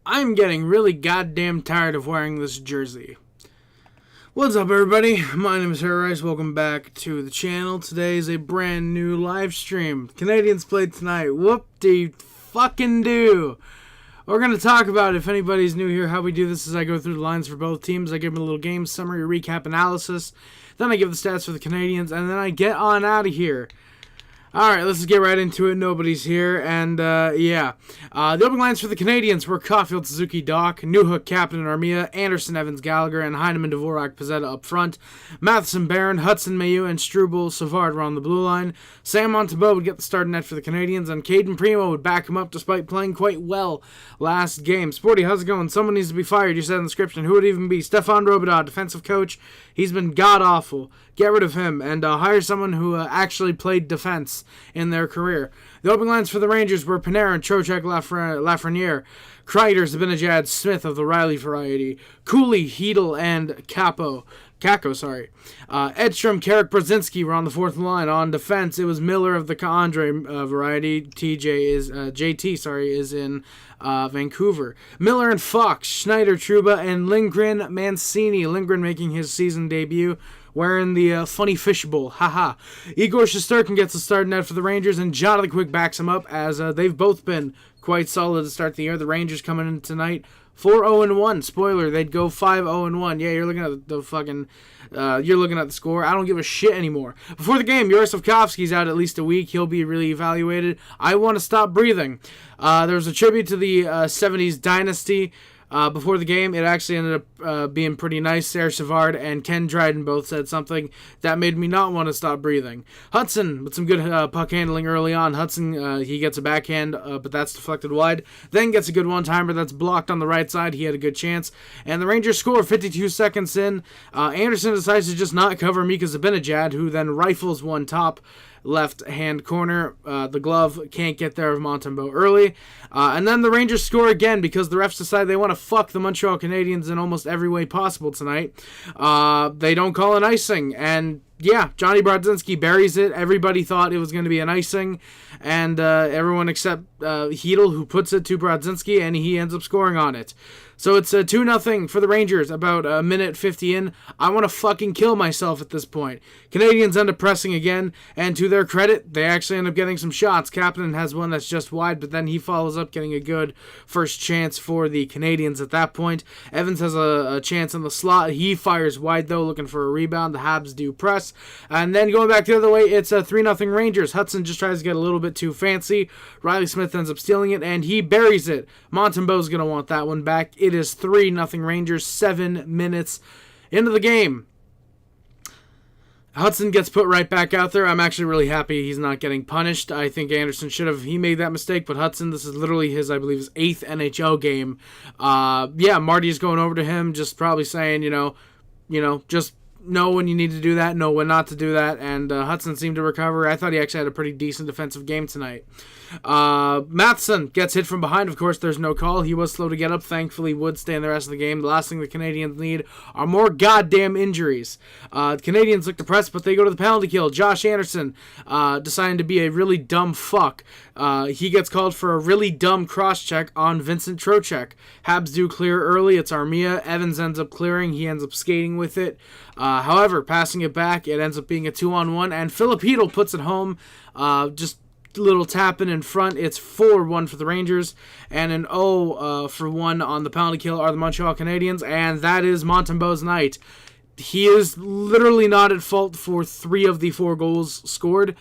I'm getting really goddamn tired of wearing this jersey. What's up, everybody? My name is Harry Rice. Welcome back to the channel. Today is a brand new live stream. Canadiens played tonight. Whoop-de-fucking-do. We're going to talk about, if anybody's new here, how we do this is I go through the lines for both teams. I give them a little game summary, recap, analysis. Then I give the stats for the Canadiens, and then I get on out of here. Alright, let's get right into it. Nobody's here, and The opening lines for the Canadiens were Caulfield, Suzuki, Doc, Newhook, Captain, and Armia, Anderson, Evans, Gallagher, and Heineman, Dvorak, Pezzetta up front. Matheson, Barron, Hudson, Mailloux, and Struble, Savard were on the blue line. Sam Montembeault would get the start net for the Canadiens, and Caden Primo would back him up despite playing quite well last game. Sporty, how's it going? Someone needs to be fired. You said in the description. Who would it even be? Stefan Robidaud, defensive coach. He's been god-awful. Get rid of him and hire someone who actually played defense in their career. The opening lines for the Rangers were Panarin, Trocheck, Lafreniere, Kreider, Zibanejad, Smith of the Riley variety, Cooley, Hedel, and Kako. Edstrom, Carrick, Brzezinski were on the fourth line. On defense, it was Miller of the Andre variety. JT is in Vancouver. Miller and Fox, Schneider, Trouba, and Lindgren, Mancini. Lindgren making his season debut, wearing the funny fishbowl. Haha. Igor Shesterkin gets the start net for the Rangers, and Jonathan Quick backs him up, as they've both been quite solid to start the year. The Rangers coming in tonight 4-0-1. Spoiler, they'd go 5-0-1. Yeah, you're looking at the fucking... you're looking at the score. I don't give a shit anymore. Before the game, Yuroslavkovsky's out at least a week. He'll be really evaluated. I want to stop breathing. There was a tribute to the 70s dynasty. Before the game, it actually ended up being pretty nice. Sarah Savard and Ken Dryden both said something that made me not want to stop breathing. Hudson, with some good puck handling early on. Hudson, he gets a backhand, but that's deflected wide. Then gets a good one-timer that's blocked on the right side. He had a good chance. And the Rangers score 52 seconds in. Anderson decides to just not cover Mika Zibanejad, who then rifles one top left-hand corner. The glove can't get there of Montembeault early. And then the Rangers score again because the refs decide they want to fuck the Montreal Canadiens in almost every way possible tonight. They don't call an icing, and yeah, Johnny Brodzinski buries it. Everybody thought it was going to be an icing, and everyone except Hedel, who puts it to Brodzinski, and he ends up scoring on it. So it's 2-0 for the Rangers, about a minute 50 in. I want to fucking kill myself at this point. Canadiens end up pressing again, and to their credit, they actually end up getting some shots. Kapanen has one that's just wide, but then he follows up getting a good first chance for the Canadiens at that point. Evans has a chance in the slot. He fires wide, though, looking for a rebound. The Habs do press. And then going back the other way, it's a 3-0 Rangers. Hudson just tries to get a little bit too fancy. Riley Smith ends up stealing it, and he buries it. Montembeault's going to want that one back. It is 3-0 Rangers, 7 minutes into the game. Hudson gets put right back out there. I'm actually really happy he's not getting punished. I think Anderson should have. He made that mistake, but Hudson, this is literally his, I believe, his 8th NHL game. Marty's going over to him, just probably saying, just know when you need to do that, know when not to do that, and Hudson seemed to recover. I thought he actually had a pretty decent defensive game tonight. Matheson gets hit from behind. Of course, there's no call. He was slow to get up. Thankfully, would stay in the rest of the game. The last thing the Canadiens need are more goddamn injuries. The Canadiens look depressed, but they go to the penalty kill. Josh Anderson deciding to be a really dumb fuck. He gets called for a really dumb cross-check on Vincent Trocheck. Habs do clear early. It's Armia. Evans ends up clearing. He ends up skating with it. However, passing it back, it ends up being a 2-on-1, and Philip Hedel puts it home. Just little tapping in front. It's 4-1 for the Rangers, and an 0-for-1 on the penalty kill are the Montreal Canadiens, and that is Montembeault's night. He is literally not at fault for 3 of the 4 goals scored.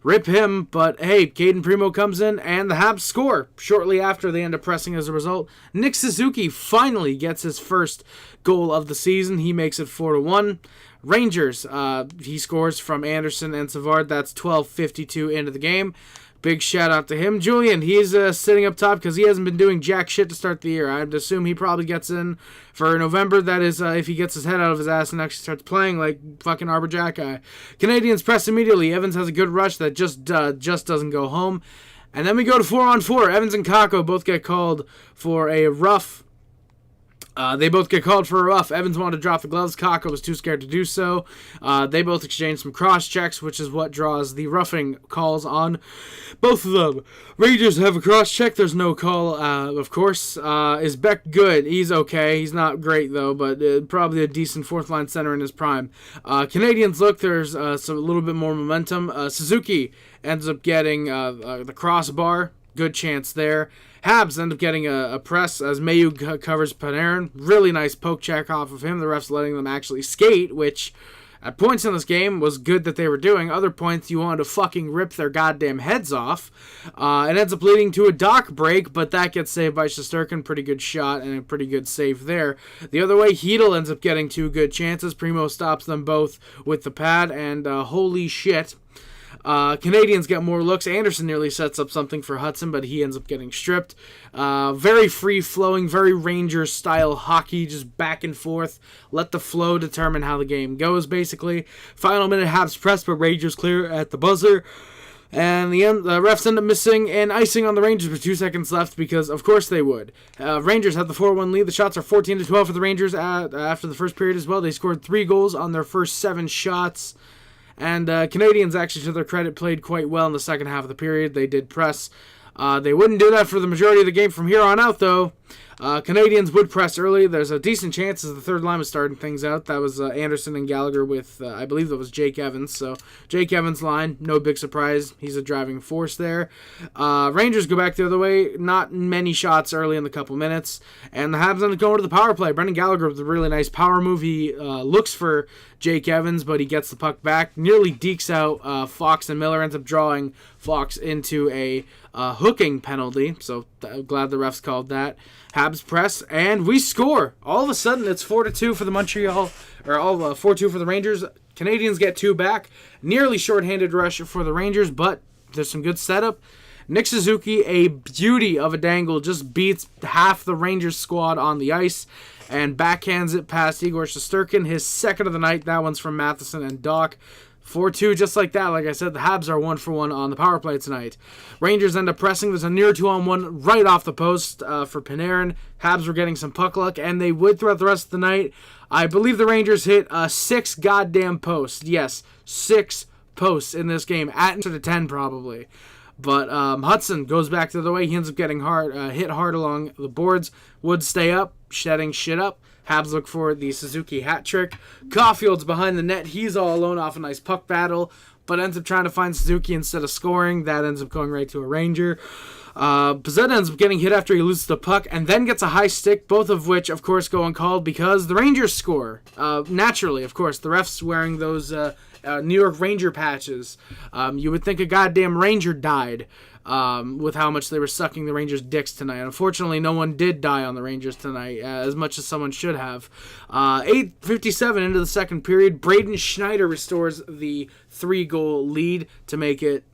Rip him, but hey, Caden Primo comes in, and the Habs score. Shortly after, they end up pressing as a result. Nick Suzuki finally gets his first goal of the season. He makes it 4-1. Rangers, he scores from Anderson and Savard. That's 12:52 into the game. Big shout out to him. Julian, he's sitting up top because he hasn't been doing jack shit to start the year. I'd assume he probably gets in for November. That is, if he gets his head out of his ass and actually starts playing like fucking Arbor Jack guy. Canadiens press immediately. Evans has a good rush that just doesn't go home. And then we go to 4-on-4. Evans and Kako both get called for a rough They both get called for a rough. Evans wanted to drop the gloves. Kakko was too scared to do so. They both exchange some cross checks, which is what draws the roughing calls on both of them. Rangers have a cross check. There's no call, of course. Is Beck good? He's okay. He's not great, though, but probably a decent fourth-line center in his prime. Canadiens look. There's a little bit more momentum. Suzuki ends up getting the crossbar. Good chance there. Habs end up getting a press as Mayu covers Panarin. Really nice poke check off of him. The refs letting them actually skate, which at points in this game was good that they were doing. Other points you wanted to fucking rip their goddamn heads off. It ends up leading to a dock break, but that gets saved by Shesterkin. Pretty good shot and a pretty good save there. The other way, Hedel ends up getting 2 good chances. Primo stops them both with the pad, and holy shit. Canadiens get more looks. Anderson nearly sets up something for Hudson, but he ends up getting stripped. Very free-flowing, very Rangers-style hockey, just back and forth. Let the flow determine how the game goes, basically. Final minute, Habs press, but Rangers clear at the buzzer. And the refs end up missing and icing on the Rangers with 2 seconds left because, of course, they would. Rangers have the 4-1 lead. The shots are 14-12 for the Rangers after the first period as well. They scored 3 goals on their first 7 shots. And Canadiens, actually, to their credit, played quite well in the second half of the period. They did press. They wouldn't do that for the majority of the game from here on out, though. Canadiens would press early. There's a decent chance as the third line was starting things out. That was Anderson and Gallagher with, I believe that was Jake Evans. So Jake Evans' line, no big surprise. He's a driving force there. Rangers go back the other way. Not many shots early in the couple minutes. And the Habs end up going to the power play. Brendan Gallagher with a really nice power move. He looks for Jake Evans, but he gets the puck back. Nearly dekes out Fox, and Miller ends up drawing Fox into a hooking penalty. So glad the refs called that. Habs press, and we score. All of a sudden, it's 4-2 for the Montreal, or 4-2 for the Rangers. Canadiens get 2 back. Nearly shorthanded rush for the Rangers, but there's some good setup. Nick Suzuki, a beauty of a dangle, just beats half the Rangers squad on the ice and backhands it past Igor Shesterkin, his second of the night. That one's from Matheson and Doc. 4-2, just like that. Like I said, the Habs are 1-for-1 on the power play tonight. Rangers end up pressing. There's a near 2-on-1 right off the post for Panarin. Habs were getting some puck luck, and they would throughout the rest of the night. I believe the Rangers hit 6 goddamn posts. Yes, 6 posts in this game. At to the 10 probably. But Hudson goes back the other way. He ends up getting hit hard along the boards. Would stay up, shedding shit up. Habs look for the Suzuki hat trick. Caulfield's behind the net. He's all alone off a nice puck battle, but ends up trying to find Suzuki instead of scoring. That ends up going right to a Ranger. Pizzetta ends up getting hit after he loses the puck and then gets a high stick, both of which, of course, go uncalled because the Rangers score. Naturally, of course, the refs wearing those New York Ranger patches. You would think a goddamn Ranger died. With how much they were sucking the Rangers' dicks tonight. Unfortunately, no one did die on the Rangers tonight, as much as someone should have. 8:57 into the second period, Braden Schneider restores the 3-goal lead to make it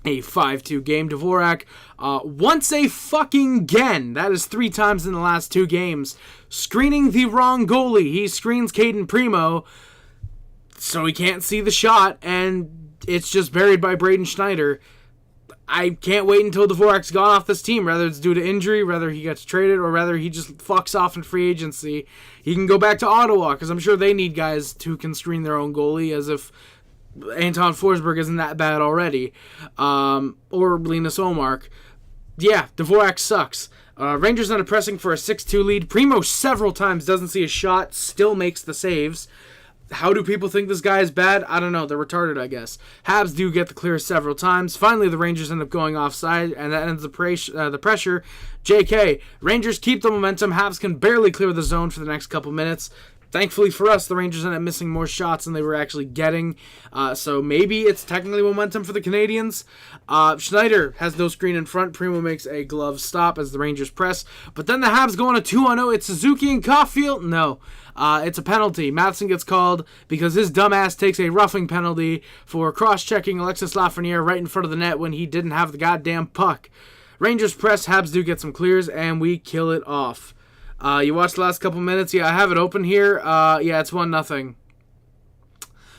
a 5-2 game. Dvorak, once a fucking again, that is 3 times in the last 2 games, screening the wrong goalie. He screens Caden Primo, so he can't see the shot, and it's just buried by Braden Schneider. I can't wait until Dvorak's gone off this team, whether it's due to injury, whether he gets traded, or whether he just fucks off in free agency. He can go back to Ottawa, because I'm sure they need guys who can screen their own goalie, as if Anton Forsberg isn't that bad already. Or Linus Olmark. Yeah, Dvorak sucks. Rangers end up pressing for a 6-2 lead. Primo several times doesn't see a shot, still makes the saves. How do people think this guy is bad? I don't know. They're retarded, I guess. Habs do get the clear several times. Finally, the Rangers end up going offside, and that ends the pressure. JK. Rangers keep the momentum. Habs can barely clear the zone for the next couple minutes. Thankfully for us, the Rangers end up missing more shots than they were actually getting. So maybe it's technically momentum for the Canadiens. Schneider has no screen in front. Primo makes a glove stop as the Rangers press. But then the Habs go on a 2-on-0. It's Suzuki and Caulfield. No. It's a penalty. Matheson gets called because his dumbass takes a roughing penalty for cross-checking Alexis Lafreniere right in front of the net when he didn't have the goddamn puck. Rangers press. Habs do get some clears, and we kill it off. You watched the last couple minutes? Yeah, I have it open here. Yeah, it's 1-0.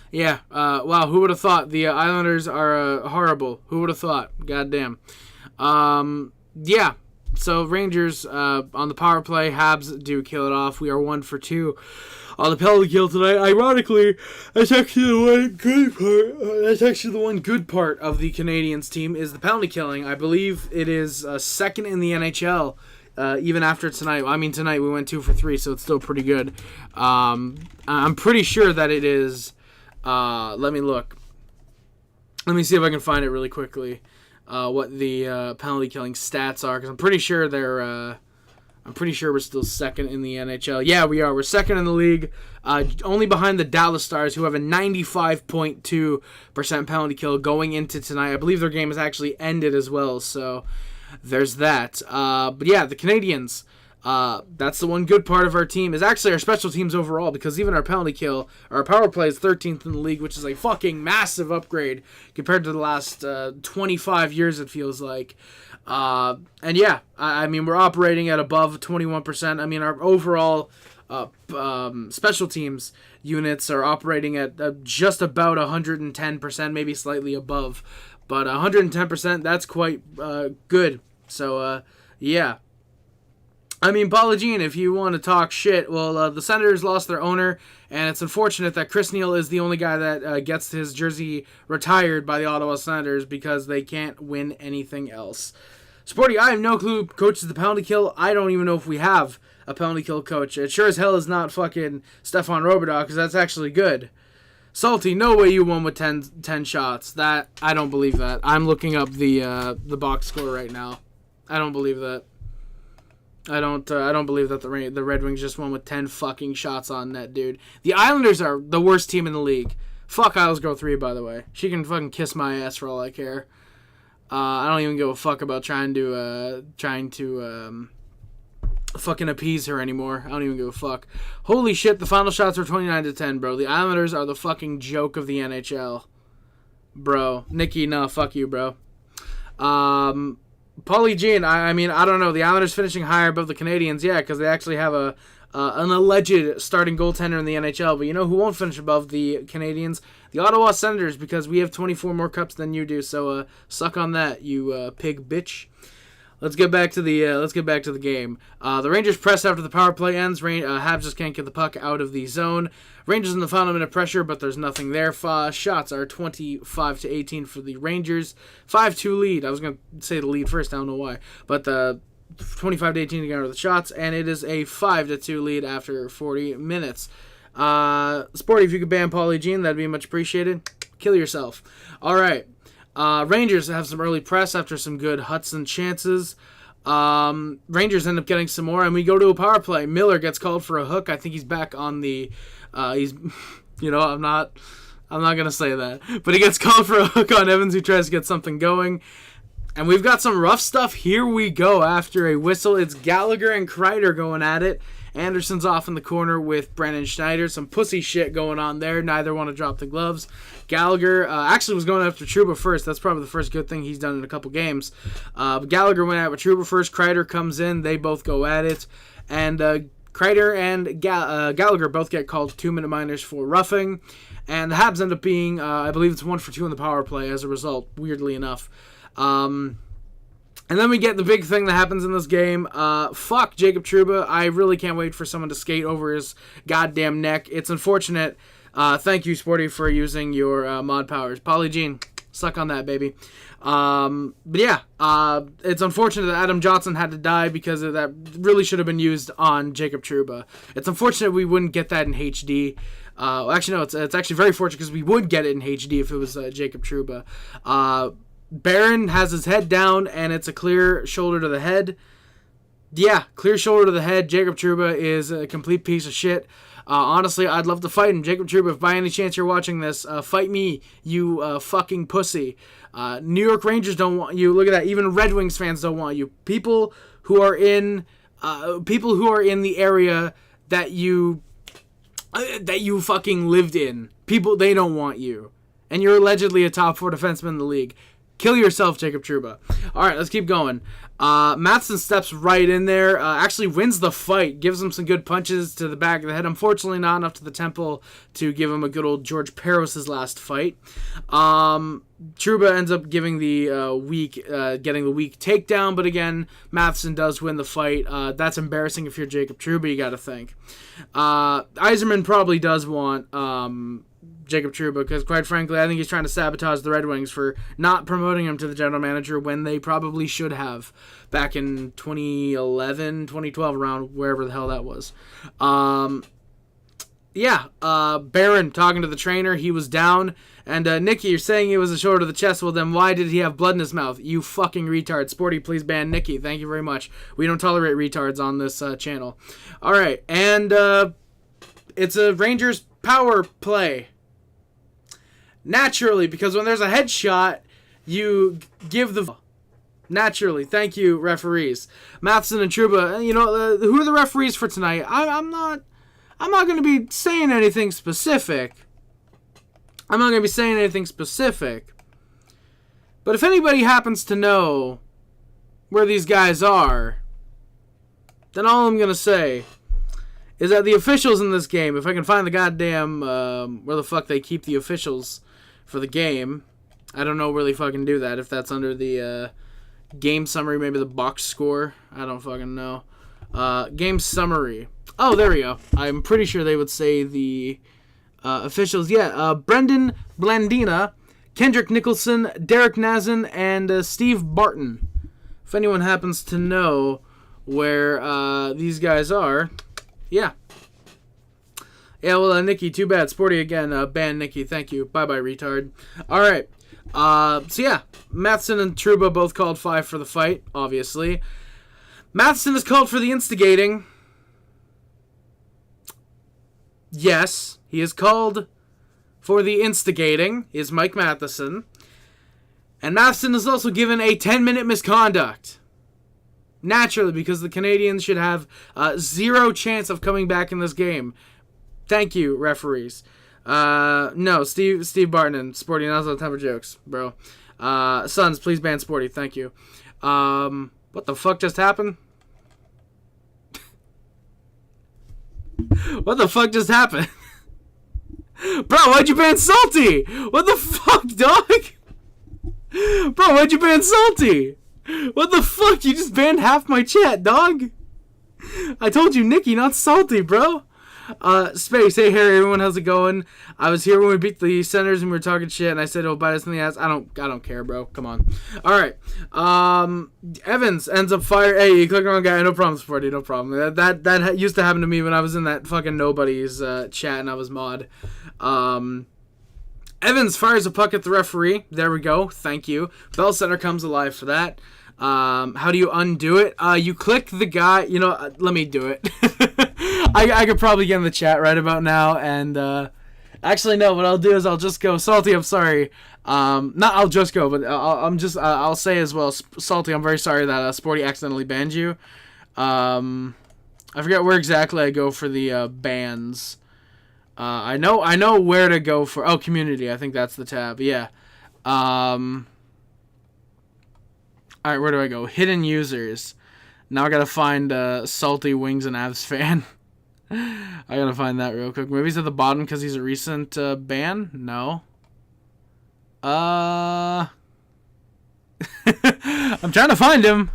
Yeah, wow, who would have thought? The Islanders are horrible. Who would have thought? Goddamn. Yeah, So Rangers on the power play, Habs do kill it off. We are 1 for 2 on the penalty kill tonight. Ironically, that's actually the one good part. That's actually the one good part of the Canadiens team is the penalty killing. I believe it is second in the NHL. Even after tonight. I mean, tonight we went 2 for 3, so it's still pretty good. I'm pretty sure that it is. Let me look. Let me see if I can find it really quickly. What the penalty killing stats are, because I'm pretty sure they're. I'm pretty sure we're still second in the NHL. Yeah, we are. We're second in the league, only behind the Dallas Stars, who have a 95.2% penalty kill going into tonight. I believe their game has actually ended as well, so there's that. But yeah, the Canadiens. That's the one good part of our team is actually our special teams overall, because even our penalty kill, our power play is 13th in the league, which is a fucking massive upgrade compared to the last 25 years, it feels like. And yeah, I mean, we're operating at above 21%. I mean, our overall special teams units are operating at just about 110%, maybe slightly above. But 110%, that's quite good. So, yeah. I mean, Paula Jean, if you want to talk shit, well, the Senators lost their owner, and it's unfortunate that Chris Neil is the only guy that gets his jersey retired by the Ottawa Senators because they can't win anything else. Sporty, I have no clue who coaches the penalty kill. I don't even know if we have a penalty kill coach. It sure as hell is not fucking Stefan Robidoux, because that's actually good. Salty, no way you won with 10 shots. That, I don't believe that. I'm looking up the box score right now. I don't believe that. I don't believe that the Red Wings just won with 10 fucking shots on net, dude. The Islanders are the worst team in the league. Fuck Isles Girl 3, by the way. She can fucking kiss my ass for all I care. I don't even give a fuck about trying to fucking appease her anymore. I don't even give a fuck. Holy shit, the final shots were 29-10, bro. The Islanders are the fucking joke of the NHL. Bro. Nikki, nah, fuck you, bro. Paulie Jean, I mean, I don't know. The Islanders finishing higher above the Canadiens, yeah, because they actually have an alleged starting goaltender in the NHL. But you know who won't finish above the Canadiens? The Ottawa Senators, because we have 24 more cups than you do. So suck on that, you pig bitch. Let's get back to the game. The Rangers press after the power play ends. Habs just can't get the puck out of the zone. Rangers in the final minute pressure, but there's nothing there. Shots are 25-18 for the Rangers. 5-2 lead. I was going to say the lead first. I don't know why. But 25-18 to get out of the shots, and it is a 5-2 lead after 40 minutes. Sporty, if you could ban Paulie Jean, that'd be much appreciated. Kill yourself. All right. Rangers have some early press after some good Hudson chances. Rangers end up getting some more, and we go to a power play. Miller gets called for a hook. I think he's back on the. I'm not gonna say that, but he gets called for a hook on Evans, who tries to get something going. And we've got some rough stuff. Here we go after a whistle. It's Gallagher and Kreider going at it. Anderson's off in the corner with Brennan Schneider. Some pussy shit going on there. Neither want to drop the gloves. Gallagher actually was going after Trouba first. That's probably the first good thing he's done in a couple games. But Gallagher went out with Trouba first. Kreider comes in. They both go at it. And Kreider and Gallagher both get called 2-minute minors for roughing. And the Habs end up being, I believe it's 1 for 2 in the power play as a result, weirdly enough. And then we get the big thing that happens in this game. Fuck Jacob Trouba. I really can't wait for someone to skate over his goddamn neck. It's unfortunate. Thank you, Sporty, for using your mod powers. Paulie Jean, suck on that, baby. But yeah, it's unfortunate that Adam Johnson had to die because of that. Really should have been used on Jacob Trouba. It's unfortunate we wouldn't get that in HD. Actually, no, it's actually very fortunate because we would get it in HD if it was Jacob Trouba. Barron has his head down, and it's a clear shoulder to the head. Yeah, clear shoulder to the head. Jacob Trouba is a complete piece of shit. Honestly, I'd love to fight him. Jacob Trouba, if by any chance you're watching this, fight me, you fucking pussy. New York Rangers don't want you. Look at that. Even Red Wings fans don't want you. People who are in the area that you fucking lived in. People, they don't want you. And you're allegedly a top 4 defenseman in the league. Kill yourself, Jacob Trouba. All right, let's keep going. Matheson steps right in there, actually wins the fight, gives him some good punches to the back of the head. Unfortunately, not enough to the temple to give him a good old George Peros' last fight. Trouba ends up giving the getting the weak takedown, but again, Matheson does win the fight. That's embarrassing if you're Jacob Trouba, you got to think. Yzerman probably does want Jacob Trouba, because quite frankly, I think he's trying to sabotage the Red Wings for not promoting him to the general manager when they probably should have back in 2011, 2012, around wherever the hell that was. Barron talking to the trainer, he was down, and Nicky, you're saying it was a shoulder to the chest. Well, then why did he have blood in his mouth? You fucking retard. Sporty, please ban Nicky. Thank you very much. We don't tolerate retards on this channel. All right, and it's a Rangers power play. Naturally, because when there's a headshot, you give the... Naturally. Thank you, referees. Matheson and Trouba, who are the referees for tonight? I'm not going to be saying anything specific. But if anybody happens to know where these guys are, then all I'm going to say is that the officials in this game, if I can find the goddamn, where the fuck they keep the officials for the game. I don't know where they fucking do that. If that's under the game summary, maybe the box score. I don't fucking know. Game summary. Oh, there we go. I'm pretty sure they would say the officials. Yeah, Brendan Blandina, Kendrick Nicholson, Derek Nazin, and Steve Barton. If anyone happens to know where these guys are, yeah. Yeah, well, Nicky, too bad. Sporty again, ban Nicky. Thank you. Bye-bye, retard. All right. Matheson and Trouba both called 5 for the fight, obviously. Matheson is called for the instigating. Yes, he is called for the instigating, is Mike Matheson. And Matheson is also given a 10-minute misconduct. Naturally, because the Canadiens should have zero chance of coming back in this game. Thank you, referees. No, Steve Barton and Sporty, now's not time for jokes, bro. Sons, please ban Sporty. Thank you. What the fuck just happened? What the fuck just happened? Bro, why'd you ban Salty? What the fuck, dog? Bro, why'd you ban Salty? What the fuck? You just banned half my chat, dog. I told you Nicky, not Salty, bro. Space, hey Harry, everyone, how's it going? I was here when we beat the Senators and we were talking shit, and I said, "Oh, bite us in the ass." I don't care, bro. Come on. All right. Evans ends up fire. Hey, you clicked on wrong guy. No problem, Sporty. No problem. That used to happen to me when I was in that fucking nobody's chat and I was mod. Evans fires a puck at the referee. There we go. Thank you. Bell Center comes alive for that. How do you undo it? You click the guy. Let me do it. I could probably get in the chat right about now, and actually no. What I'll do is I'll just go Salty. I'm sorry. Not I'll just go, but I'll say as well, Salty. I'm very sorry that Sporty accidentally banned you. I forget where exactly I go for the bans. I know where to go for. Community. I think that's the tab. Yeah. All right, where do I go? Hidden users. Now I gotta find Salty Wings and Avs fan. I gotta find that real quick. Maybe he's at the bottom because he's a recent ban? No. I'm trying to find him.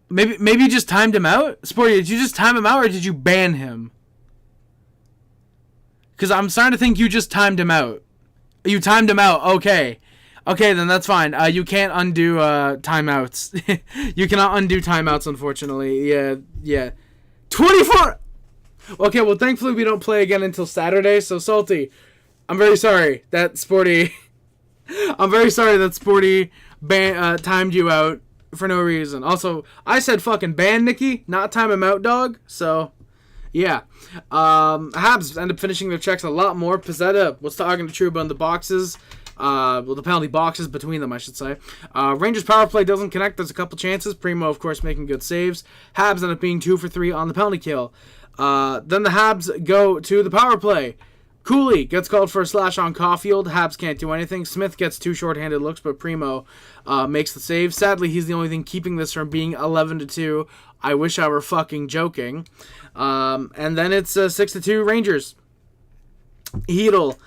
Maybe you just timed him out? Sporty, did you just time him out or did you ban him? Because I'm starting to think you just timed him out. You timed him out. Okay. Okay, then that's fine. You can't undo timeouts. You cannot undo timeouts, unfortunately. Yeah. 24! Okay, well, thankfully we don't play again until Saturday, so Salty, I'm very sorry that Sporty... I'm very sorry that Sporty timed you out for no reason. Also, I said fucking ban Nicky, not time him out, dog. So, yeah. Habs end up finishing their checks a lot more. Pizzetta was talking to Trouba in the boxes. The penalty boxes between them, I should say. Rangers power play doesn't connect. There's a couple chances. Primo, of course, making good saves. Habs end up being 2 for 3 on the penalty kill. Then the Habs go to the power play. Cooley gets called for a slash on Caulfield. Habs can't do anything. Smith gets 2 shorthanded looks, but Primo makes the save. Sadly, he's the only thing keeping this from being 11-2. I wish I were fucking joking. And then it's 6-2 Rangers. Hedl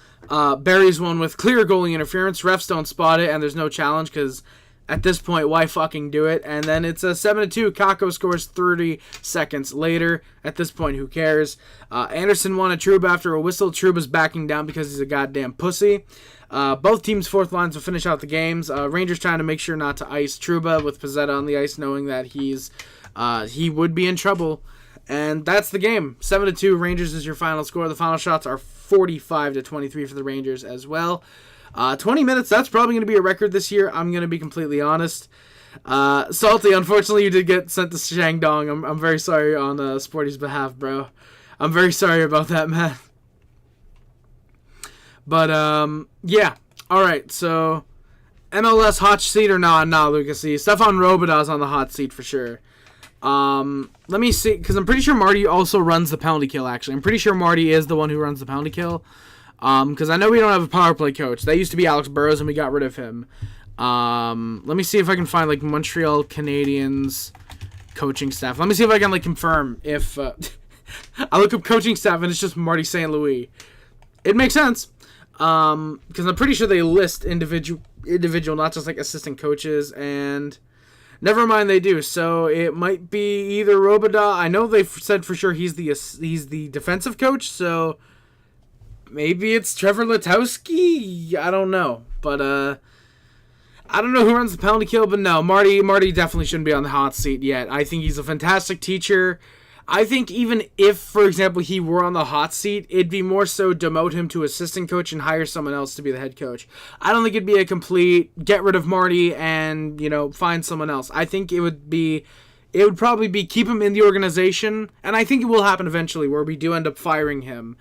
buries one with clear goalie interference. Refs don't spot it, and there's no challenge because at this point, why fucking do it? And then it's a 7-2. Kakko scores 30 seconds later. At this point, who cares? Anderson won a Trouba after a whistle. Trouba's backing down because he's a goddamn pussy. Both teams' fourth lines will finish out the games. Rangers trying to make sure not to ice Trouba with Pizzetta on the ice, knowing that he would be in trouble. And that's the game. 7-2. Rangers is your final score. The final shots are 45-23 for the Rangers as well. 20 minutes, that's probably going to be a record this year. I'm going to be completely honest. Salty, unfortunately, you did get sent to Shandong. I'm very sorry on Sporty's behalf, bro. I'm very sorry about that, man. But, yeah. Alright, so MLS hot seat or nah, Lucas C. Stefan Robidaw's on the hot seat for sure. Let me see, because I'm pretty sure Marty also runs the penalty kill, actually. I'm pretty sure Marty is the one who runs the penalty kill. Because I know we don't have a power play coach. That used to be Alex Burrows, and we got rid of him. Let me see if I can find, like, Montreal Canadiens coaching staff. Let me see if I can, like, confirm if... I look up coaching staff, and it's just Marty St. Louis. It makes sense. Because I'm pretty sure they list individual, not just, like, assistant coaches, and... Never mind, they do. So it might be either Robidaw. I know they've said for sure he's the defensive coach, so... Maybe it's Trevor Letowski? I don't know. But, I don't know who runs the penalty kill, but no, Marty definitely shouldn't be on the hot seat yet. I think he's a fantastic teacher. I think even if, for example, he were on the hot seat, it'd be more so demote him to assistant coach and hire someone else to be the head coach. I don't think it'd be a complete get rid of Marty and, find someone else. I think it would probably be keep him in the organization, and I think it will happen eventually where we do end up firing him.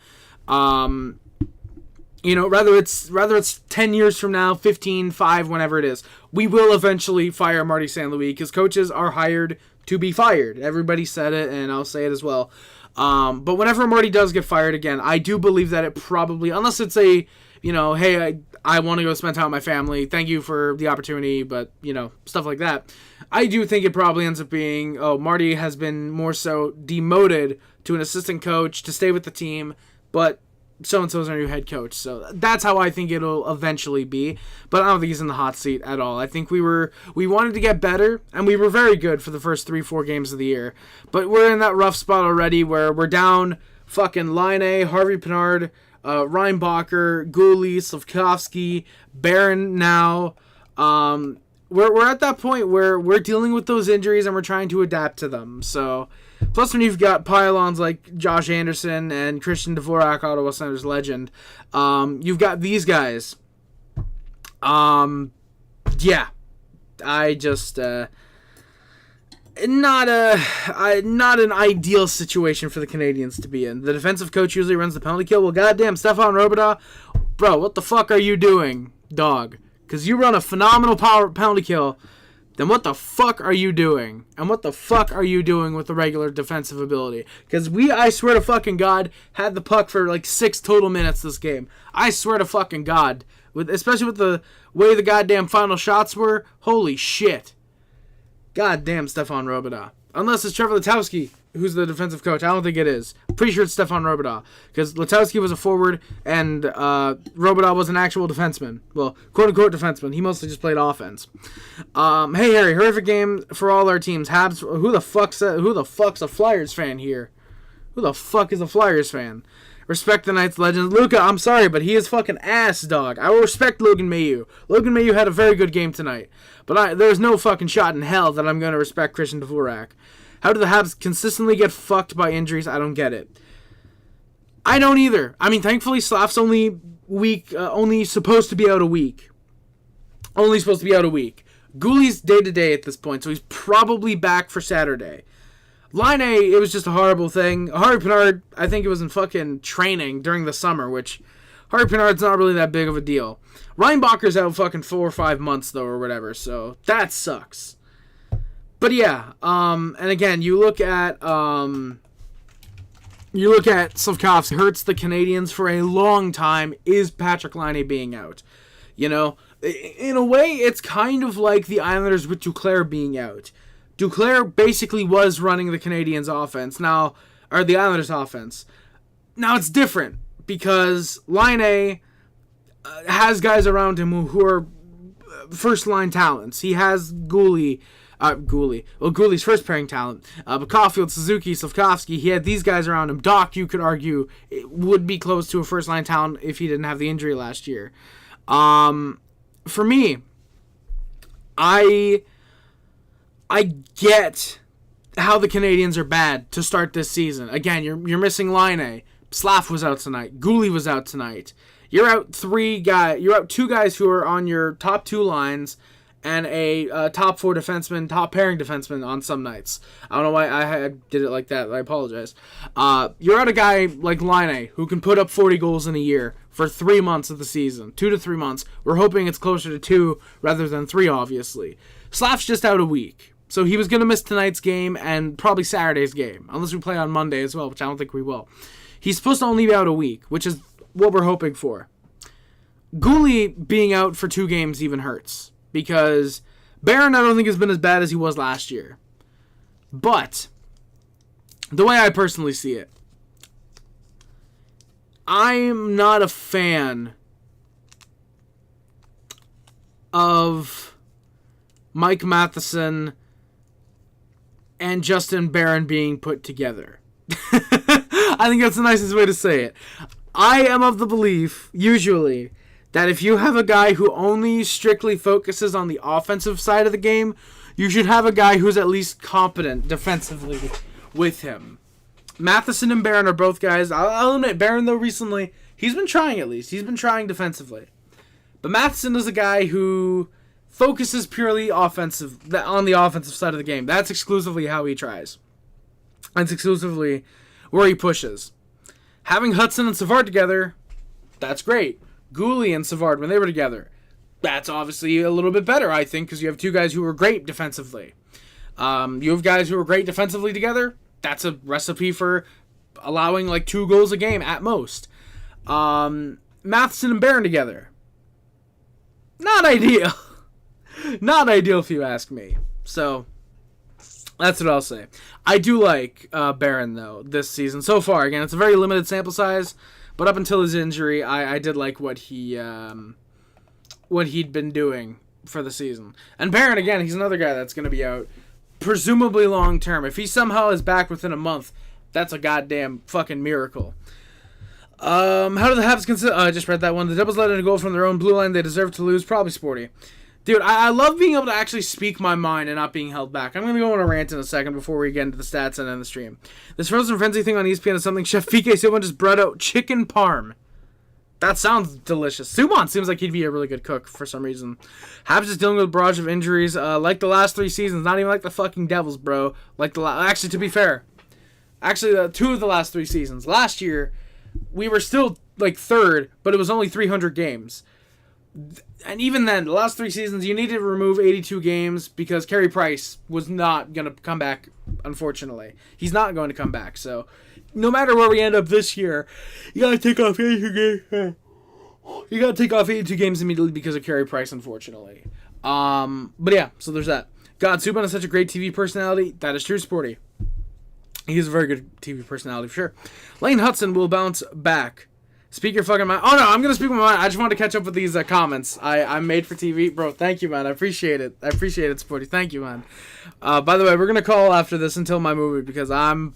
Rather it's 10 years from now, 15, 5, whenever it is, we will eventually fire Marty St. Louis because coaches are hired to be fired. Everybody said it, and I'll say it as well. But whenever Marty does get fired again, I do believe that it probably, unless it's a, hey, I want to go spend time with my family. Thank you for the opportunity, but, stuff like that. I do think it probably ends up being, Marty has been more so demoted to an assistant coach to stay with the team, but so-and-so's our new head coach. So that's how I think it'll eventually be. But I don't think he's in the hot seat at all. I think we wanted to get better, and we were very good for the first 3-4 games of the year. But we're in that rough spot already where we're down fucking Laine, Harvey Pinard, Reinbacher, Gulli, Slavkovsky, Barron now. We're at that point where we're dealing with those injuries and we're trying to adapt to them. So... Plus, when you've got pylons like Josh Anderson and Christian Dvorak, Ottawa Senators legend, you've got these guys. Yeah, I just not an ideal situation for the Canadiens to be in. The defensive coach usually runs the penalty kill. Well, goddamn, Stefan Robidaw, bro, what the fuck are you doing, dog? Because you run a phenomenal penalty kill. Then what the fuck are you doing? And what the fuck are you doing with the regular defensive ability? Because I swear to fucking God, had the puck for like 6 total minutes this game. I swear to fucking God. Especially with the way the goddamn final shots were. Holy shit. Goddamn Stefan Robidaw. Unless it's Trevor Letowski, who's the defensive coach. I don't think it is. Pretty sure it's Stefan Robidaw. Because Letowski was a forward and Robidaw was an actual defenseman. Well, quote-unquote defenseman. He mostly just played offense. Hey, Harry. Horrific game for all our teams. Habs, who the fuck's a Flyers fan here? Who the fuck is a Flyers fan? Respect the Knights legends. Luka, I'm sorry, but he is fucking ass, dog. I will respect Logan Mailloux. Logan Mailloux had a very good game tonight. But there's no fucking shot in hell that I'm going to respect Christian Dvorak. How do the Habs consistently get fucked by injuries? I don't get it. I don't either. I mean, thankfully, Slav's only supposed to be out a week. Only supposed to be out a week. Gulli's day-to-day at this point, so he's probably back for Saturday. Laine, it was just a horrible thing. Harvey Pinard, I think it was in fucking training during the summer, which Harvey Pinard's not really that big of a deal. Reinbacher's out fucking 4 or 5 months, though, or whatever, so that sucks. But yeah, and again, you look at you look at Slafkovsky, hurts the Canadiens for a long time is Patrick Laine being out. You know, in a way, it's kind of like the Islanders with Duclair being out. Duclair basically was running the Canadiens' offense now, or the Islanders' offense. Now it's different because Laine has guys around him who are first-line talents. He has Gooley's first-pairing talent. But Caulfield, Suzuki, Slafkovsky, he had these guys around him. Doc, you could argue, would be close to a first-line talent if he didn't have the injury last year. For me, I get how the Canadiens are bad to start this season. Again, you're missing Laine. Slav was out tonight. Gooley was out tonight. You're out two guys who are on your top two lines and a top four defenseman, top pairing defenseman on some nights. I don't know why I did it like that. I apologize. You're out a guy like Laine who can put up 40 goals in a year for 3 months of the season. 2 to 3 months. We're hoping it's closer to 2 rather than 3, obviously. Slav's just out a week. So he was going to miss tonight's game and probably Saturday's game, unless we play on Monday as well, which I don't think we will. He's supposed to only be out a week, which is what we're hoping for. Gooley being out for 2 games even hurts, because Barron I don't think has been as bad as he was last year. But, the way I personally see it, I'm not a fan of Mike Matheson and Justin Barron being put together. I think that's the nicest way to say it. I am of the belief, usually, that if you have a guy who only strictly focuses on the offensive side of the game, you should have a guy who's at least competent defensively with him. Matheson and Barron are both guys. I'll admit, Barron, though, recently, he's been trying at least. He's been trying defensively. But Matheson is a guy who focuses purely on the offensive side of the game. That's exclusively how he tries. That's exclusively where he pushes. Having Hudson and Savard together, that's great. Gooley and Savard, when they were together, that's obviously a little bit better, I think, because you have 2 guys who are great defensively. You have guys who are great defensively together. That's a recipe for allowing like 2 goals a game at most. Matheson and Barron together, not ideal. Not ideal if you ask me. So, that's what I'll say. I do like Barron, though, this season. So far, again, it's a very limited sample size, but up until his injury, I did like what he'd been doing for the season. And Barron, again, he's another guy that's going to be out, presumably long term. If he somehow is back within a month, that's a goddamn fucking miracle. How do the Habs consider... I just read that one. The Devils let in a goal from their own blue line. They deserve to lose. Probably Sporty. Dude, I love being able to actually speak my mind and not being held back. I'm going to go on a rant in a second before we get into the stats and end the stream. This Frozen Frenzy thing on ESPN is something Chef PK Subban just brought out. Chicken parm. That sounds delicious. Subban seems like he'd be a really good cook for some reason. Habs is dealing with a barrage of injuries. Like the last 3 seasons. Not even like the fucking Devils, bro. Actually, to be fair. Actually, 2 of the last 3 seasons. Last year, we were still like 3rd, but it was only 300 games. And even then, the last 3 seasons, you needed to remove 82 games because Carey Price was not going to come back, unfortunately. He's not going to come back. So, no matter where we end up this year, you got to take off 82 games. You got to take off 82 games immediately because of Carey Price, unfortunately. But yeah, so there's that. God, Subban is such a great TV personality. That is true, Sporty. He's a very good TV personality, for sure. Lane Hudson will bounce back. Speak your fucking mind. Oh, no, I'm going to speak my mind. I just wanted to catch up with these comments. I'm made for TV. Bro, thank you, man. I appreciate it. Sporty. Thank you, man. By the way, we're going to call after this until my movie because I'm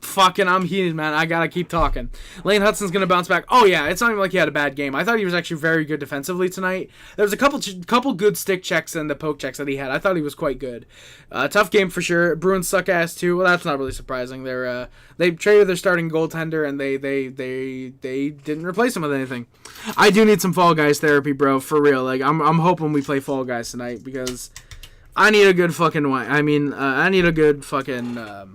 heated, man. I got to keep talking. Lane Hudson's going to bounce back. Oh, yeah, it's not even like he had a bad game. I thought he was actually very good defensively tonight. There was a couple good stick checks and the poke checks that he had. I thought he was quite good. Tough game for sure. Bruins suck ass, too. Well, that's not really surprising. They traded their starting goaltender, and they didn't replace him with anything. I do need some Fall Guys therapy, bro, for real. Like, I'm hoping we play Fall Guys tonight because I need a good fucking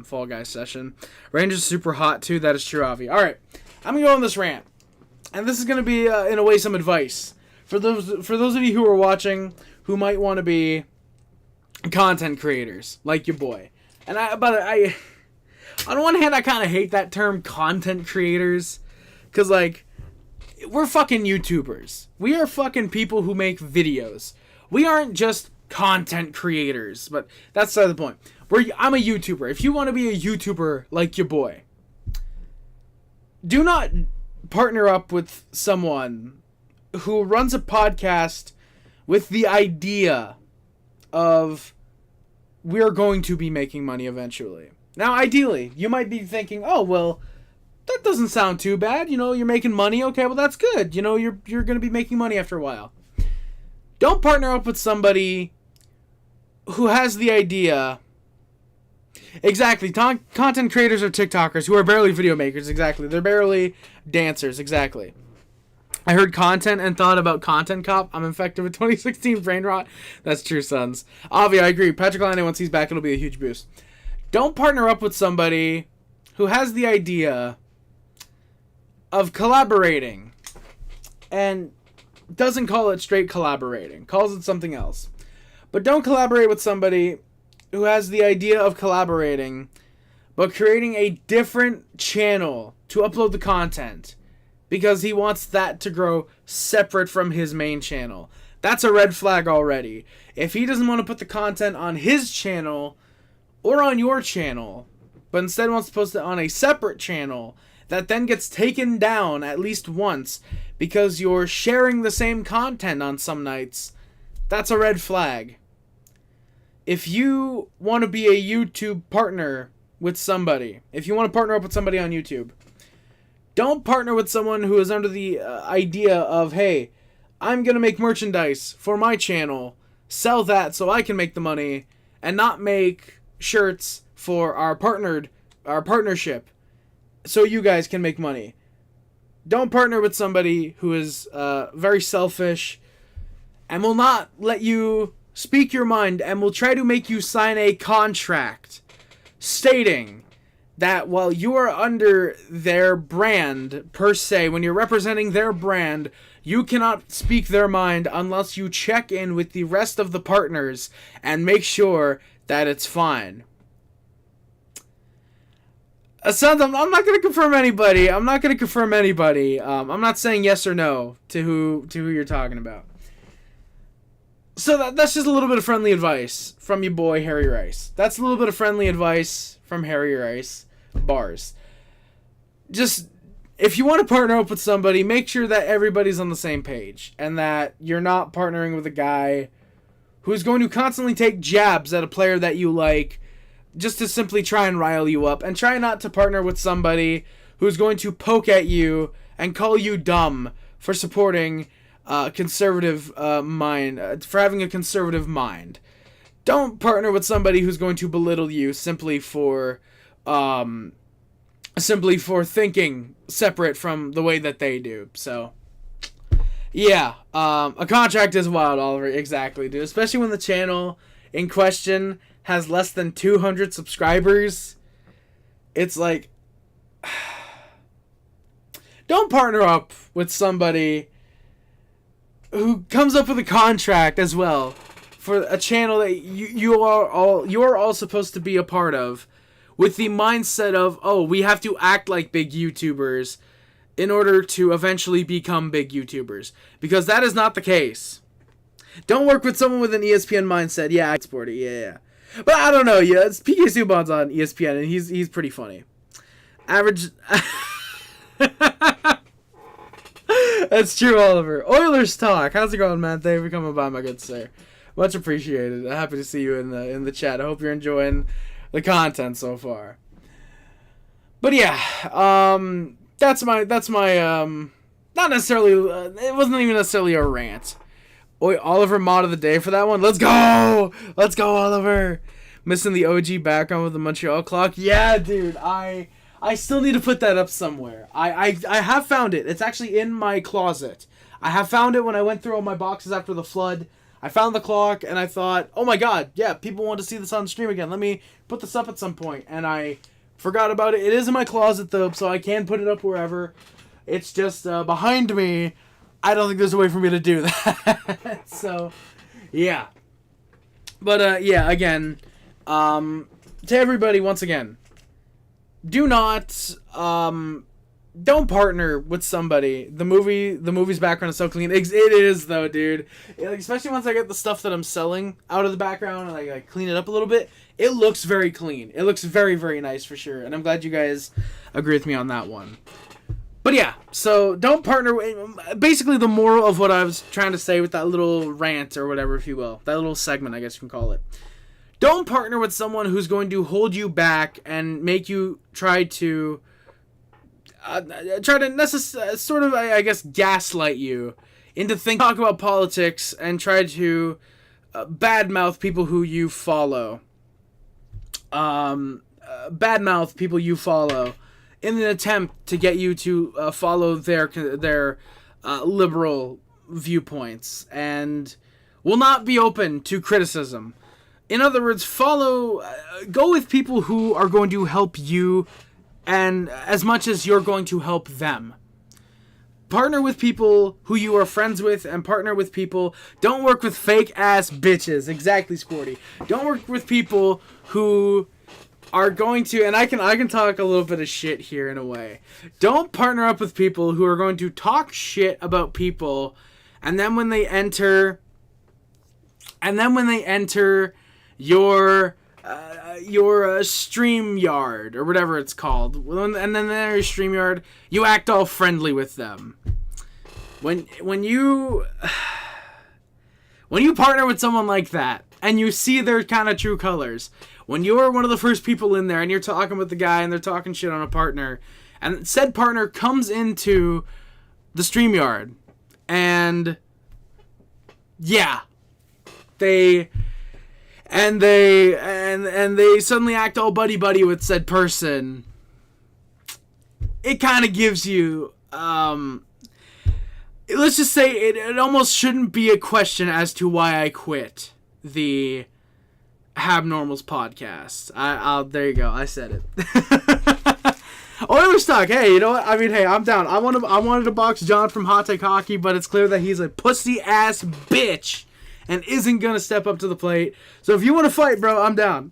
Fall Guys session. Rangers super hot too. That is true, Avi. All right, I'm gonna go on this rant, and this is gonna be in a way some advice for those of you who are watching who might want to be content creators like your boy. And on one hand, I kind of hate that term, content creators, because, like, we're fucking YouTubers. We are fucking people who make videos. We aren't just content creators, but that's the point. I'm a YouTuber. If you want to be a YouTuber like your boy, do not partner up with someone who runs a podcast with the idea of we're going to be making money eventually. Now, ideally, you might be thinking, oh, well, that doesn't sound too bad. You know, you're making money. Okay, well, that's good. You know, you're going to be making money after a while. Don't partner up with somebody who has the idea. Exactly. Content creators or TikTokers who are barely video makers. Exactly. They're barely dancers. Exactly. I heard content and thought about Content Cop. I'm infected with 2016 brain rot. That's true, sons. Avi, I agree. Patrick Laine, once he's back, it'll be a huge boost. Don't partner up with somebody who has the idea of collaborating and doesn't call it straight collaborating. Calls it something else. But don't collaborate with somebody who has the idea of collaborating but creating a different channel to upload the content because he wants that to grow separate from his main channel. That's a red flag already. If he doesn't want to put the content on his channel or on your channel, but instead wants to post it on a separate channel that then gets taken down at least once because you're sharing the same content on some nights, that's a red flag. If you want to be a YouTube partner with somebody, if you want to partner up with somebody on YouTube, don't partner with someone who is under the idea of, hey, I'm going to make merchandise for my channel, sell that so I can make the money, and not make shirts for our partnership so you guys can make money. Don't partner with somebody who is very selfish and will not let you speak your mind and will try to make you sign a contract stating that while you are under their brand, per se, when you're representing their brand, you cannot speak their mind unless you check in with the rest of the partners and make sure that it's fine. Sons, I'm not going to confirm anybody. I'm not saying yes or no to who you're talking about. So that's just a little bit of friendly advice from your boy, Harry Rice. That's a little bit of friendly advice from Harry Rice. Bars. Just, if you want to partner up with somebody, make sure that everybody's on the same page. And that you're not partnering with a guy who's going to constantly take jabs at a player that you like just to simply try and rile you up. And try not to partner with somebody who's going to poke at you and call you dumb for supporting conservative mind, for having a conservative mind. Don't partner with somebody who's going to belittle you simply for thinking separate from the way that they do. So, yeah, a contract is wild, Oliver. Exactly, dude. Especially when the channel in question has less than 200 subscribers. It's like, don't partner up with somebody who comes up with a contract as well for a channel that you are all supposed to be a part of, with the mindset of, oh, we have to act like big YouTubers in order to eventually become big YouTubers. Because that is not the case. Don't work with someone with an ESPN mindset. Yeah, I support it. Yeah. But I don't know. Yeah, it's PK Subban's on ESPN, and he's pretty funny. Average... That's true, Oliver. Oilers talk. How's it going, man? Thank you for coming by, my good sir. Much appreciated. Happy to see you in the chat. I hope you're enjoying the content so far. But yeah, that's my not necessarily it wasn't even necessarily a rant. Oliver mod of the day for that one. Let's go, Oliver. Missing the OG background with the Montreal clock. Yeah, dude. I still need to put that up somewhere. I have found it. It's actually in my closet. I have found it when I went through all my boxes after the flood. I found the clock, and I thought, oh my god, yeah, people want to see this on stream again. Let me put this up at some point. And I forgot about it. It is in my closet, though, so I can put it up wherever. It's just behind me. I don't think there's a way for me to do that. So, yeah. But, yeah, again, to everybody, once again, do not don't partner with somebody. The movie's background is so clean. It is though, dude. Like, especially once I get the stuff that I'm selling out of the background and I clean it up a little bit. It looks very clean. It looks very, very nice for sure. And I'm glad you guys agree with me on that one. But yeah, so don't partner with... Basically, the moral of what I was trying to say with that little rant or whatever, if you will. That little segment, I guess you can call it. Don't partner with someone who's going to hold you back and make you try to sort of, I guess, gaslight you into talk about politics and try to badmouth people who you follow. Badmouth people you follow in an attempt to get you to follow their liberal viewpoints and will not be open to criticism. In other words, go with people who are going to help you and as much as you're going to help them. Partner with people who you are friends with and partner with people. Don't work with fake ass bitches. Exactly, Squirty. Don't work with people who are going to, and I can talk a little bit of shit here in a way. Don't partner up with people who are going to talk shit about people and then when they enter your StreamYard or whatever it's called, and then their StreamYard, you act all friendly with them. When you partner with someone like that and you see their kind of true colors, when you're one of the first people in there and you're talking with the guy and they're talking shit on a partner, and said partner comes into the StreamYard and yeah, they suddenly act all buddy with said person, it kind of gives you let's just say it almost shouldn't be a question as to why I quit the Habnormals podcast. I'll there you go, I said it. Oilers talk. Hey, you know what? I mean, hey, I'm down. I wanted to box John from Hot Take Hockey, but it's clear that he's a pussy ass bitch and isn't gonna step up to the plate. So if you want to fight, bro, I'm down.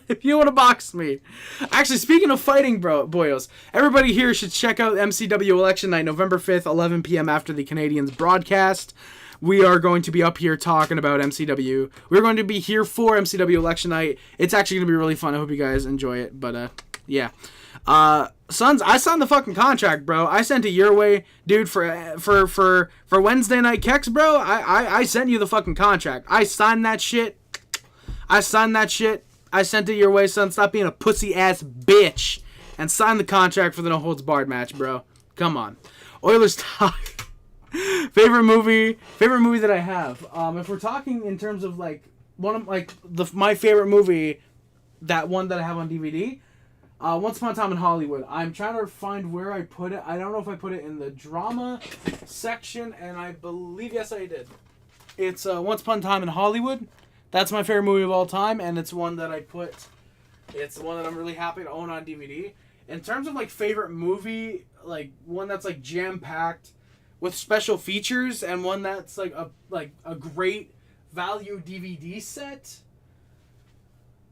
If you want to box me. Actually, speaking of fighting, boyos, everybody here should check out MCW Election Night, November 5th, 11 p.m. after the Canadiens broadcast. We are going to be up here talking about MCW. We're going to be here for MCW Election Night. It's actually going to be really fun. I hope you guys enjoy it. But, yeah. Sons, I signed the fucking contract, bro. I sent it your way, dude, for Wednesday Night Keks, bro. I sent you the fucking contract. I signed that shit. I sent it your way, son. Stop being a pussy-ass bitch and sign the contract for the no-holds-barred match, bro. Come on. Oilers talk. Favorite movie that I have. If we're talking in terms of, like, my favorite movie, that one that I have on DVD, Once Upon a Time in Hollywood. I'm trying to find where I put it. I don't know if I put it in the drama section, and I believe, yes, I did. It's Once Upon a Time in Hollywood. That's my favorite movie of all time, and it's one that it's one that I'm really happy to own on DVD. In terms of, like, favorite movie, like, one that's, like, jam-packed with special features, and one that's, like a great value DVD set,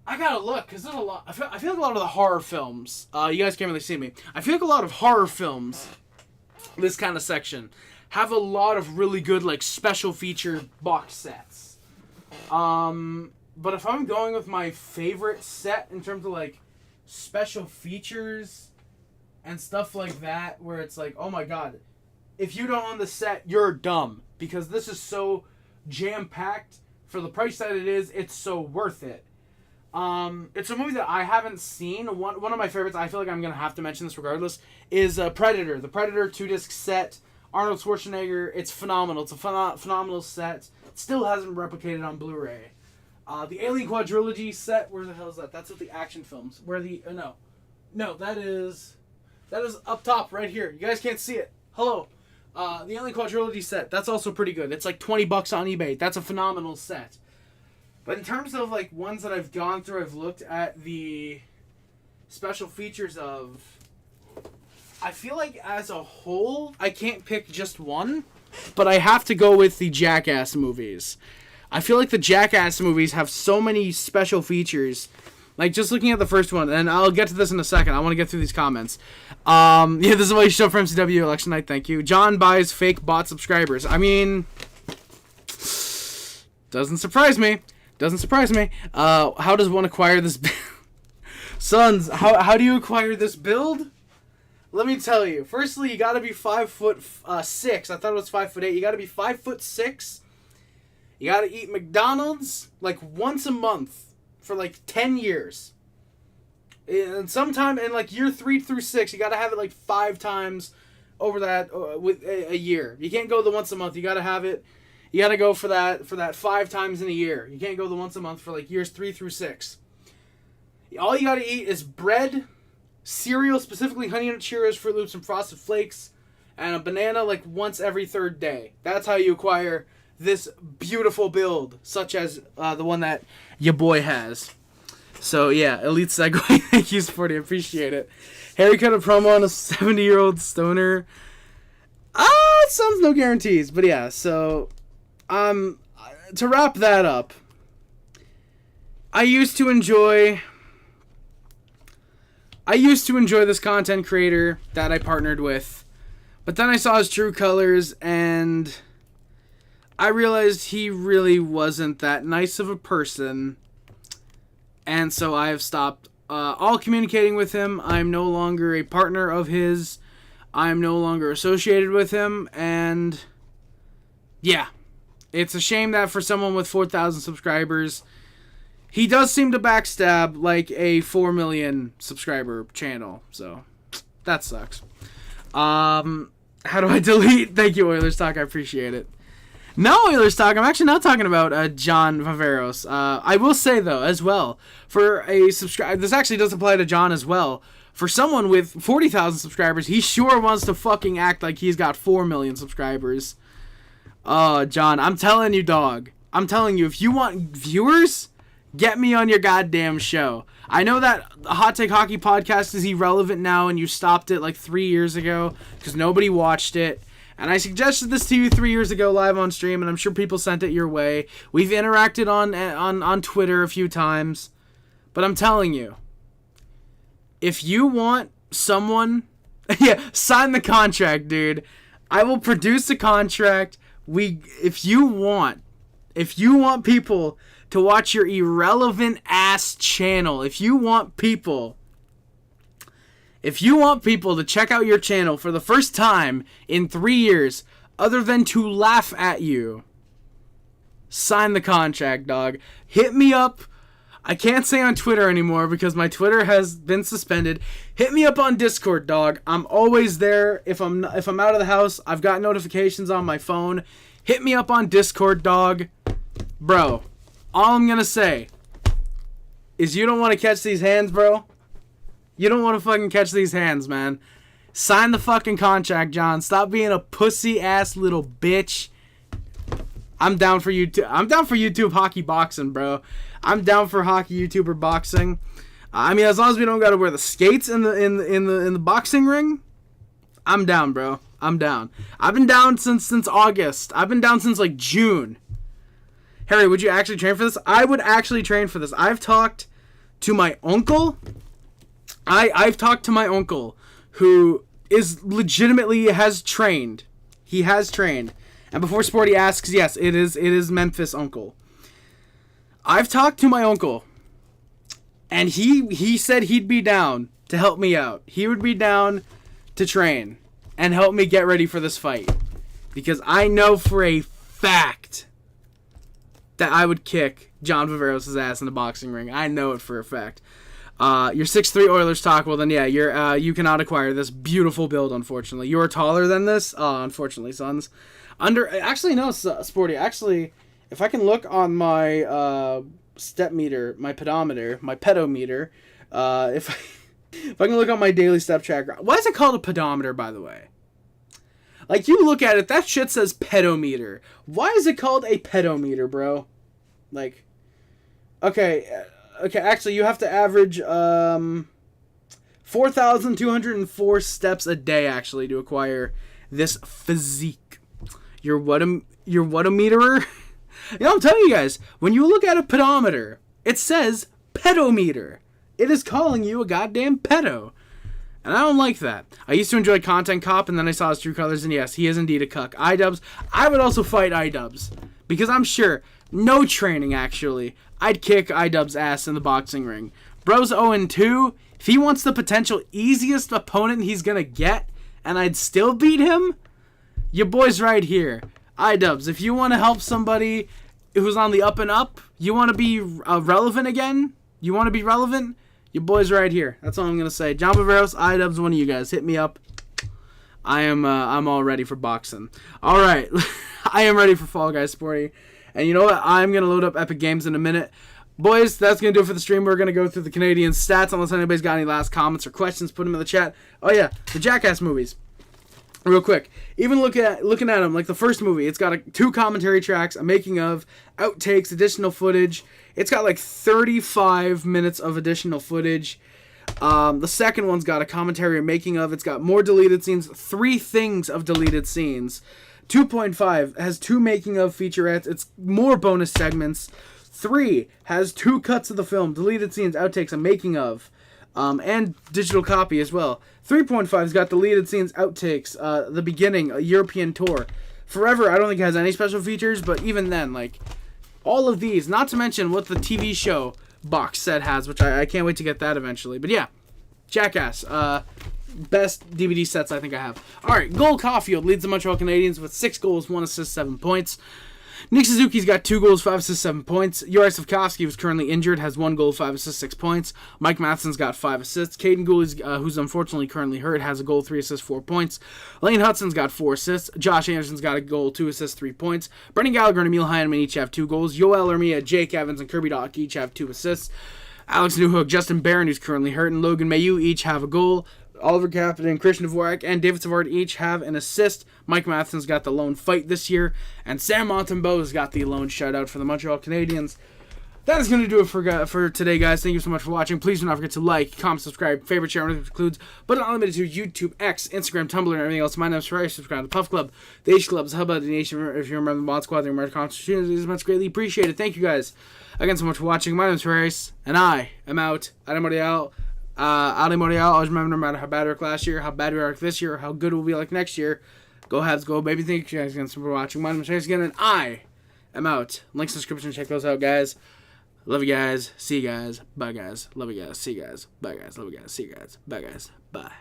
I gotta look, because there's a lot. I feel like a lot of the horror films, you guys can't really see me, I feel like a lot of horror films, this kind of section, have a lot of really good, like, special feature box sets. But if I'm going with my favorite set in terms of, like, special features and stuff like that, where it's like, oh my god, if you don't own the set, you're dumb, because this is so jam-packed for the price that it is. It's so worth it. It's a movie that I haven't seen. One of my favorites, I feel like I'm going to have to mention this regardless, is Predator. The Predator 2-disc set. Arnold Schwarzenegger. It's phenomenal. It's a phenomenal set. It still hasn't replicated on Blu-ray. The Alien Quadrilogy set. Where the hell is that? That's with the action films. No, that is up top right here. You guys can't see it. Hello. The Alien Quadrilogy set. That's also pretty good. It's like $20 on eBay. That's a phenomenal set. But in terms of, like, ones that I've gone through, I've looked at the special features of, I feel like as a whole, I can't pick just one, but I have to go with the Jackass movies. I feel like the Jackass movies have so many special features Like, just looking at the first one, and I'll get to this in a second. I want to get through these comments. Yeah, this is what you show for MCW election night. Thank you. John buys fake bot subscribers. I mean, doesn't surprise me. Doesn't surprise me. How does one acquire this? Sons, how do you acquire this build? Let me tell you. Firstly, you got to be 5'6". I thought it was 5'8". You got to be 5'6". You got to eat McDonald's like once a month for like 10 years. And sometime in like year 3 through 6, you got to have it like 5 times over that with a year. You can't go the once a month. You got to have it. You got to go for that 5 times in a year. You can't go the once a month for like years 3 through 6. All you got to eat is bread, cereal, specifically Honey Nut Cheerios, Fruit Loops, and Frosted Flakes, and a banana like once every 3rd day. That's how you acquire this beautiful build, such as the one that your boy has. So yeah, elite segue. Thank you, Sporty. Appreciate it. Harry cut a promo on a 70-year-old stoner. Sounds no guarantees, but yeah. So, to wrap that up, I used to enjoy this content creator that I partnered with, but then I saw his true colors and I realized he really wasn't that nice of a person, and so I have stopped all communicating with him. I'm no longer a partner of his. I'm no longer associated with him, and yeah, it's a shame that for someone with 4,000 subscribers, he does seem to backstab like a 4 million subscriber channel, so that sucks. How do I delete? Thank you, Oilers Talk. I appreciate it. No, Oilers Talk. I'm actually not talking about John Viveros. I will say, though, as well, for a subscriber, this actually does apply to John as well. For someone with 40,000 subscribers, he sure wants to fucking act like he's got 4 million subscribers. Oh, John, I'm telling you, dog. I'm telling you, if you want viewers, get me on your goddamn show. I know that Hot Take Hockey podcast is irrelevant now, and you stopped it like 3 years ago because nobody watched it. And I suggested this to you 3 years ago live on stream, and I'm sure people sent it your way. We've interacted on Twitter a few times. But I'm telling you, if you want someone, yeah, sign the contract, dude. I will produce a contract. If you want people to watch your irrelevant ass channel, if you want people to check out your channel for the first time in 3 years, other than to laugh at you, sign the contract, dog. Hit me up. I can't say on Twitter anymore because my Twitter has been suspended. Hit me up on Discord, dog. I'm always there. If I'm out of the house, I've got notifications on my phone. Hit me up on Discord, dog. Bro, all I'm gonna say is you don't want to catch these hands, bro. You don't want to fucking catch these hands, man. Sign the fucking contract, John. Stop being a pussy-ass little bitch. I'm down for YouTube. I'm down for YouTube hockey boxing, bro. I'm down for hockey YouTuber boxing. I mean, as long as we don't gotta wear the skates in the boxing ring, I'm down, bro. I'm down. I've been down since August. I've been down since like June. Harry, would you actually train for this? I would actually train for this. I've talked to my uncle. I've talked to my uncle, who is legitimately has trained. He has trained. And before Sporty asks, yes, it is Memphis uncle. I've talked to my uncle, and he said he'd be down to help me out. He would be down to train and help me get ready for this fight. Because I know for a fact that I would kick John Viveros' ass in the boxing ring. I know it for a fact. You're 6'3" Oilers Talk. Well, then, yeah, you cannot acquire this beautiful build, unfortunately. You are taller than this? Unfortunately, sons. Actually, no, Sporty. Actually, if I can look on my step meter, my pedometer, my pedometer, if I can look on my daily step tracker. Why is it called a pedometer, by the way? Like, you look at it, that shit says pedometer. Why is it called a pedometer, bro? Like, okay, actually, you have to average 4,204 steps a day, actually, to acquire this physique. Your what a meterer? You know, I'm telling you guys, when you look at a pedometer, it says pedometer. It is calling you a goddamn pedo. And I don't like that. I used to enjoy Content Cop, and then I saw his true colors, and yes, he is indeed a cuck. iDubbbz, I would also fight iDubbbz. Because I'm sure, no training actually, I'd kick iDubbbz' ass in the boxing ring. Bro's 0-2. If he wants the potential easiest opponent he's gonna get, and I'd still beat him, your boy's right here. iDubbbz, if you want to help somebody who's on the up and up, you want to be relevant again, you want to be relevant, your boy's right here. That's all I'm gonna say. John Bavaros, iDubbbz, one of you guys, hit me up. I'm all ready for boxing. All right, I am ready for Fall Guys Sporty, and you know what? I'm gonna load up Epic Games in a minute. Boys, that's going to do it for the stream. We're going to go through the Canadian stats. Unless anybody's got any last comments or questions, put them in the chat. Oh, yeah, the Jackass movies. Real quick. Even looking at them, like the first movie, it's got 2 commentary tracks, a making of, outtakes, additional footage. It's got like 35 minutes of additional footage. The second one's got a commentary or making of. It's got more deleted scenes, 3 things of deleted scenes. 2.5 has 2 making of featurettes. It's more bonus segments. 3 has 2 cuts of the film, deleted scenes, outtakes, a making of, and digital copy as well. 3.5's got deleted scenes, outtakes, the beginning, a European tour. Forever, I don't think it has any special features, but even then, like, all of these, not to mention what the TV show box set has, which I can't wait to get that eventually. But yeah, Jackass, best DVD sets I think I have. Alright, Cole Caulfield leads the Montreal Canadiens with 6 goals, 1 assist, 7 points. Nick Suzuki's got 2 goals, 5 assists, 7 points. Yuri Slafkovsky, who's currently injured, has 1 goal, 5 assists, 6 points. Mike Matheson's got 5 assists. Caden Gooley, who's unfortunately currently hurt, has a goal, 3 assists, 4 points. Lane Hudson's got 4 assists. Josh Anderson's got a goal, 2 assists, 3 points. Brendan Gallagher and Emil Heineman each have 2 goals. Yoel Armia, Jake Evans, and Kirby Dock each have 2 assists. Alex Newhook, Justin Barron, who's currently hurt, and Logan Mayu each have a goal. Oliver Kapanen, Christian Dvorak, and David Savard each have an assist. Mike Matheson's got the lone fight this year, and Sam Montembeau's got the lone shutout for the Montreal Canadiens. That is going to do it for today, guys. Thank you so much for watching. Please do not forget to like, comment, subscribe, favorite, share, and includes, but not limited to YouTube, X, Instagram, Tumblr, and everything else. My name is Ferrari. Subscribe to the Puff Club, the H Clubs, Hub of the Nation. If you remember the Mod Squad, the American Constitution is much greatly appreciated. Thank you guys again so much for watching. My name is Ferrari, and I am out. Ali Montreal. Always remember, no matter how bad we were last year, how bad we are this year, how good we'll be like next year, go Habs, go baby. Thank you guys again for watching. My name is Chase again, and I am out. Links in the description. Check those out, guys. Love you guys. See you guys. Bye, guys. Love you guys. See you guys. Bye, guys. Love you guys. See you guys. Bye, guys. Bye.